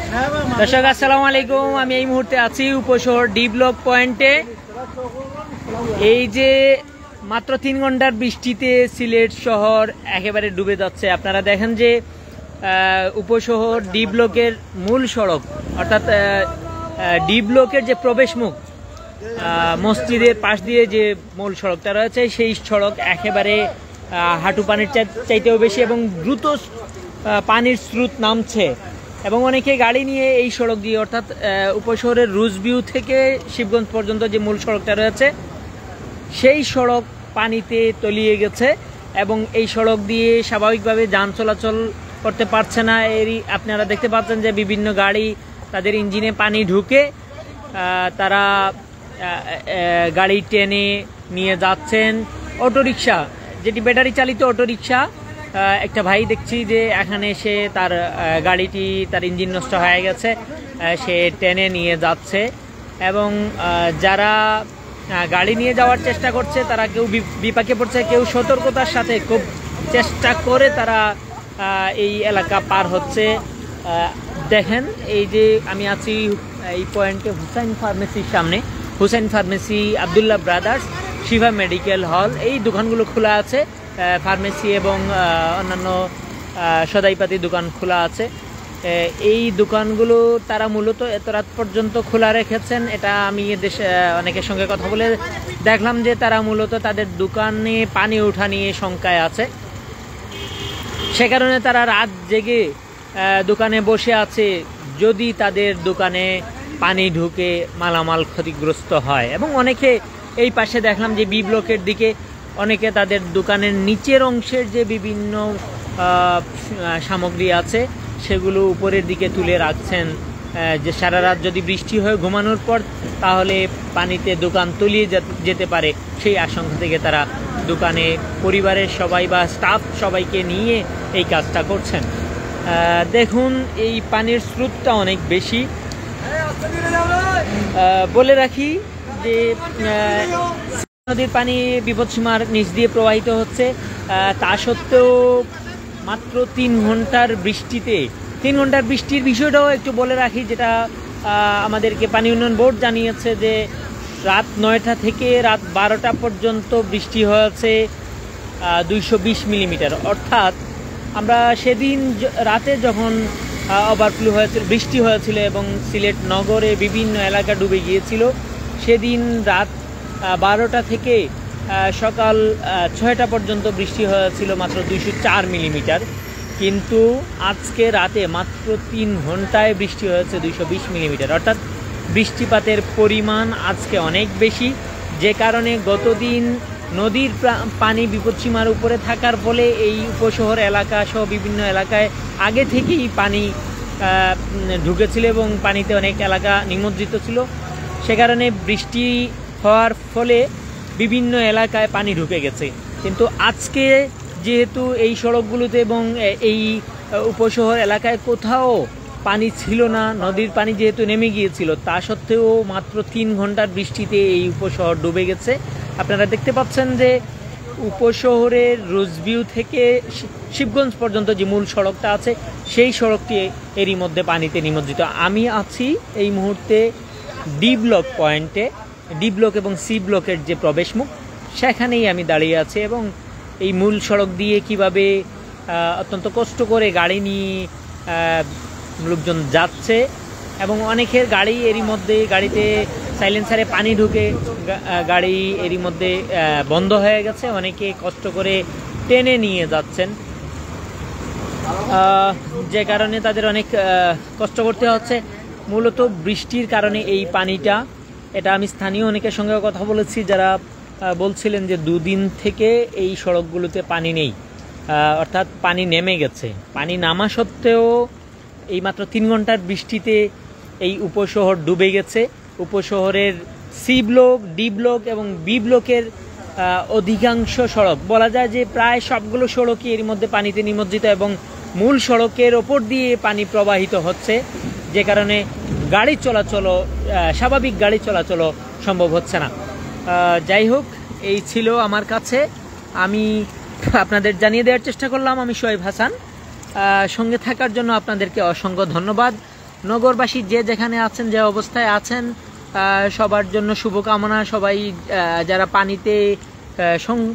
দর্শক আসসালামু আলাইকুম, আমি এই মুহূর্তে আছি উপশহর ডি ব্লক পয়েন্টে। এই যে মাত্র 3 ঘন্টার বৃষ্টিতে সিলেট শহর একেবারে ডুবে যাচ্ছে। আপনারা দেখেন যে উপশহর ডি ব্লকের মূল সড়ক অর্থাৎ ডি ব্লকের যে প্রবেশ মুখ মসজিদের পাশ দিয়ে যে মূল সড়কটা রয়েছে সেই সড়ক একেবারে হাঁটু পানির চাইতেও বেশি এবং দ্রুত পানির স্রোত নামছে এবং অনেকে গাড়ি নিয়ে এই সড়ক দিয়ে অর্থাৎ উপশহরের রুজভিউ থেকে শিবগঞ্জ পর্যন্ত যে মূল সড়কটা রয়েছে সেই সড়ক পানিতে তলিয়ে গেছে এবং এই সড়ক দিয়ে স্বাভাবিকভাবে যান চলাচল করতে পারছে না। এরই আপনারা দেখতে পাচ্ছেন যে বিভিন্ন গাড়ি তাদের ইঞ্জিনে পানি ঢুকে তারা গাড়ি টেনে নিয়ে যাচ্ছেন। অটোরিকশা, যেটি ব্যাটারি চালিত অটোরিকশা, একটা ভাই দেখছি যে এখানে এসে তার গাড়িটি তার ইঞ্জিন নষ্ট হয়ে গেছে, সে টেনে নিয়ে যাচ্ছে এবং যারা গাড়ি নিয়ে যাওয়ার চেষ্টা করছে তারা কেউ বিপাকে পড়ছে, কেউ সতর্কতার সাথে খুব চেষ্টা করে তারা এই এলাকা পার হচ্ছে। দেখেন এই যে আমি আছি এই পয়েন্টে হুসাইন ফার্মেসির সামনে, Hussain pharmacy, Abdullah brothers, Shiba medical hall, এই দোকানগুলো খোলা আছে। ফার্মেসি এবং অন্যান্য সদাইপাতি দোকান খোলা আছে। এই দোকানগুলো তারা মূলত এত রাত পর্যন্ত খোলা রেখেছেন। এটা আমি দেশে অনেকের সঙ্গে কথা বলে দেখলাম যে তারা মূলত তাদের দোকানে পানি ওঠা নিয়ে শঙ্কায় আছে, সে কারণে তারা রাত জেগে দোকানে বসে আছে যদি তাদের দোকানে পানি ঢুকে মালামাল ক্ষতিগ্রস্ত হয়। এবং অনেকে এই পাশে দেখলাম যে বি ব্লকের দিকে অনেকে তাদের দোকানের নিচের অংশের যে বিভিন্ন সামগ্রী আছে সেগুলো উপরের দিকে তুলে রাখছেন, যে সারা রাত যদি বৃষ্টি হয় ঘুমানোর পর তাহলে পানিতে দোকান তলিয়ে যেতে পারে, সেই আশঙ্কা থেকে তারা দোকানে পরিবারের সবাই বা স্টাফ সবাইকে নিয়ে এই কাজটা করছেন। দেখুন এই পানির স্রোতটা অনেক বেশি। বলে রাখি যে নদীর পানি বিপদসীমার নিচ দিয়ে প্রবাহিত হচ্ছে, তা সত্ত্বেও মাত্র 3 ঘন্টার বৃষ্টির বিষয়টাও একটু বলে রাখি, যেটা আমাদেরকে পানি উন্নয়ন বোর্ড জানিয়েছে যে রাত 9টা থেকে রাত 12টা পর্যন্ত বৃষ্টি হয়েছে 220 মিলিমিটার। অর্থাৎ আমরা সেদিন রাতে যখন ওভারফ্লো হয়েছিল, বৃষ্টি হয়েছিল এবং সিলেট নগরে বিভিন্ন এলাকা ডুবে গিয়েছিল, সেদিন রাত 12টা থেকে সকাল 6টা পর্যন্ত বৃষ্টি হয়েছিল মাত্র 204 মিলিমিটার। কিন্তু আজকে রাতে মাত্র 3 ঘন্টায় বৃষ্টি হয়েছে 220 মিলিমিটার। অর্থাৎ বৃষ্টিপাতের পরিমাণ আজকে অনেক বেশি, যে কারণে গতদিন নদীর পানি বিপদসীমার উপরে থাকার ফলে এই উপশহর এলাকা সহ বিভিন্ন এলাকায় আগে থেকেই পানি ঢুকেছিল এবং পানিতে অনেক এলাকা নিমজ্জিত ছিল। সে কারণে বৃষ্টি হওয়ার ফলে বিভিন্ন এলাকায় পানি ঢুকে গেছে। কিন্তু আজকে যেহেতু এই সড়কগুলোতে এবং এই উপশহর এলাকায় কোথাও পানি ছিল না, নদীর পানি যেহেতু নেমে গিয়েছিল, তা সত্ত্বেও মাত্র 3 ঘন্টার বৃষ্টিতে এই উপশহর ডুবে গেছে। আপনারা দেখতে পাচ্ছেন যে উপশহরের রুজভিউ থেকে শিবগঞ্জ পর্যন্ত যে মূল সড়কটা আছে সেই সড়কটি এরই মধ্যে পানিতে নিমজ্জিত। আমি আছি এই মুহূর্তে ডি ব্লক পয়েন্টে, ডি ব্লক এবং সি ব্লকের যে প্রবেশ মুখ সেখানেই আমি দাঁড়িয়ে আছি এবং এই মূল সড়ক দিয়ে কিভাবে অত্যন্ত কষ্ট করে গাড়ি নিয়ে লোকজন যাচ্ছে এবং অনেকের গাড়ি এরই মধ্যে গাড়িতে সাইলেন্সারে পানি ঢুকে গাড়ি এরই মধ্যে বন্ধ হয়ে গেছে, অনেকে কষ্ট করে টেনে নিয়ে যাচ্ছেন, যে কারণে তাদের অনেক কষ্ট করতে হচ্ছে। মূলত বৃষ্টির কারণে এই পানিটা, এটা আমি স্থানীয় অনেকের সঙ্গে কথা বলেছি যারা বলছিলেন যে 2 দিন থেকে এই সড়কগুলোতে পানি নেই, অর্থাৎ পানি নেমে গেছে। পানি নামা সত্ত্বেও এই মাত্র 3 ঘন্টার বৃষ্টিতে এই উপশহর ডুবে গেছে। উপশহরের সি ব্লক, ডি ব্লক এবং বি ব্লকের অধিকাংশ সড়ক, বলা যায় যে প্রায় সবগুলো সড়কই এর মধ্যে পানিতে নিমজ্জিত এবং মূল সড়কের ওপর দিয়ে পানি প্রবাহিত হচ্ছে, যে কারণে গাড়ি চলাচলও স্বাভাবিক গাড়ি চলাচলও সম্ভব হচ্ছে না। যাই হোক, এই ছিল আমার কাছে, আমি আপনাদের জানিয়ে দেওয়ার চেষ্টা করলাম। আমি শোয়েব হাসান, সঙ্গে থাকার জন্য আপনাদেরকে অসংখ্য ধন্যবাদ। নগরবাসী যে যেখানে আছেন, যে অবস্থায় আছেন, সবার জন্য শুভকামনা। সবাই যারা পানিতে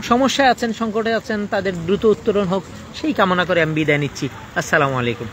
সমস্যায় আছেন, সংকটে আছেন, তাদের দ্রুত উত্তরণ হোক সেই কামনা করে আমি বিদায় নিচ্ছি। আসসালামু আলাইকুম।